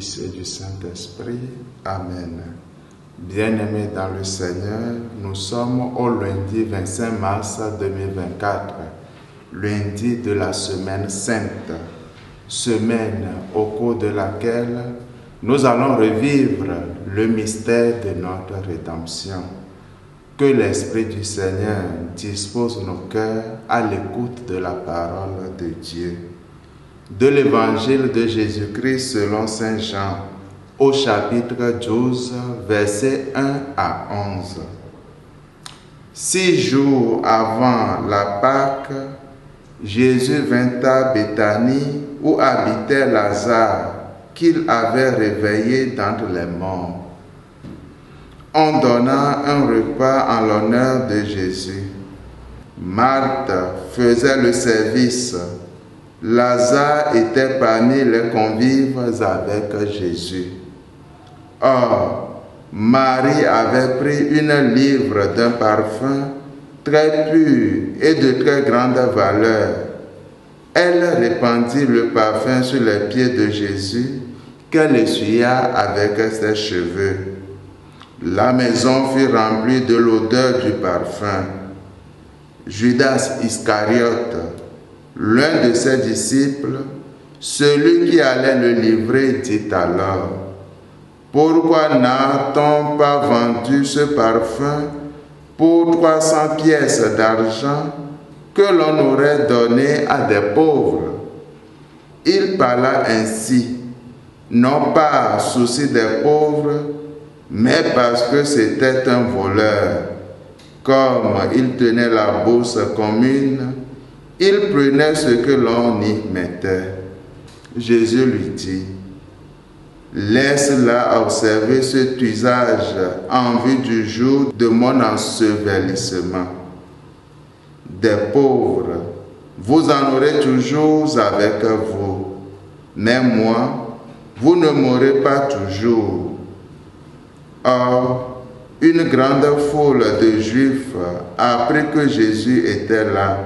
Fils et du Saint-Esprit. Amen. Bien-aimés dans le Seigneur, nous sommes au lundi 25 mars 2024, lundi de la semaine sainte, semaine au cours de laquelle nous allons revivre le mystère de notre rédemption. Que l'Esprit du Seigneur dispose nos cœurs à l'écoute de la parole de Dieu. De l'Évangile de Jésus-Christ selon Saint Jean, au chapitre 12, versets 1 à 11. 6 jours avant la Pâque, Jésus vint à Béthanie où habitait Lazare, qu'il avait réveillé d'entre les morts. On donna un repas en l'honneur de Jésus. Marthe faisait le service. Lazare était parmi les convives avec Jésus. Or, Marie avait pris une livre d'un parfum très pur et de très grande valeur. Elle répandit le parfum sur les pieds de Jésus, qu'elle essuya avec ses cheveux. La maison fut remplie de l'odeur du parfum. Judas Iscariote, l'un de ses disciples, celui qui allait le livrer, dit alors: pourquoi n'a-t-on pas vendu ce parfum pour 300 pièces d'argent que l'on aurait donné à des pauvres? Il parla ainsi, non pas souci des pauvres, mais parce que c'était un voleur. Comme il tenait la bourse commune, il prenait ce que l'on y mettait. Jésus lui dit: laisse-la observer cet usage en vue du jour de mon ensevelissement. Des pauvres, vous en aurez toujours avec vous, mais moi, vous ne m'aurez pas toujours. Or, une grande foule de Juifs apprit que Jésus était là,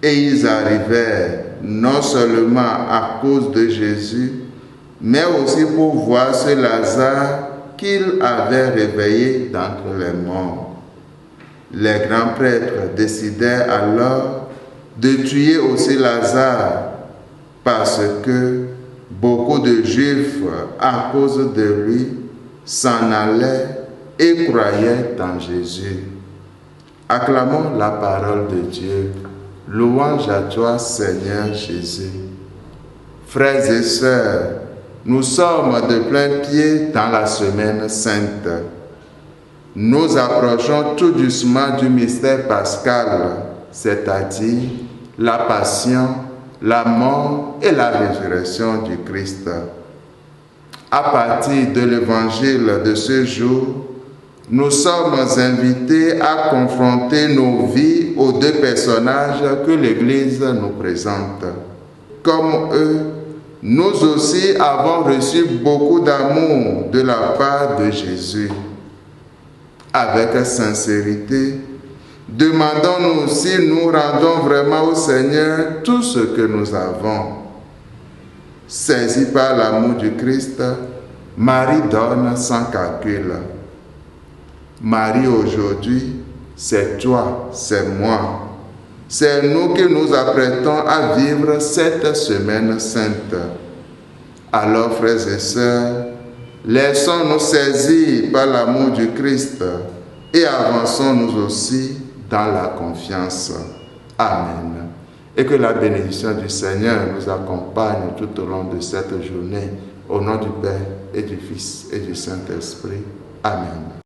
et ils arrivèrent non seulement à cause de Jésus, mais aussi pour voir ce Lazare qu'il avait réveillé d'entre les morts. Les grands prêtres décidèrent alors de tuer aussi Lazare, parce que beaucoup de Juifs, à cause de lui, s'en allaient et croyaient en Jésus. Acclamons la parole de Dieu. Louange à toi, Seigneur Jésus. Frères et sœurs, nous sommes de plein pied dans la semaine sainte. Nous approchons tout doucement du mystère pascal, c'est-à-dire la passion, la mort et la résurrection du Christ. À partir de l'évangile de ce jour, nous sommes invités à confronter nos vies aux deux personnages que l'Église nous présente. Comme eux, nous aussi avons reçu beaucoup d'amour de la part de Jésus. Avec sincérité, demandons-nous si nous rendons vraiment au Seigneur tout ce que nous avons. Saisie par l'amour du Christ, Marie donne sans calcul. Marie aujourd'hui, c'est toi, c'est moi. C'est nous qui nous apprêtons à vivre cette semaine sainte. Alors, frères et sœurs, laissons-nous saisir par l'amour du Christ et avançons-nous aussi dans la confiance. Amen. Et que la bénédiction du Seigneur nous accompagne tout au long de cette journée. Au nom du Père et du Fils et du Saint-Esprit. Amen.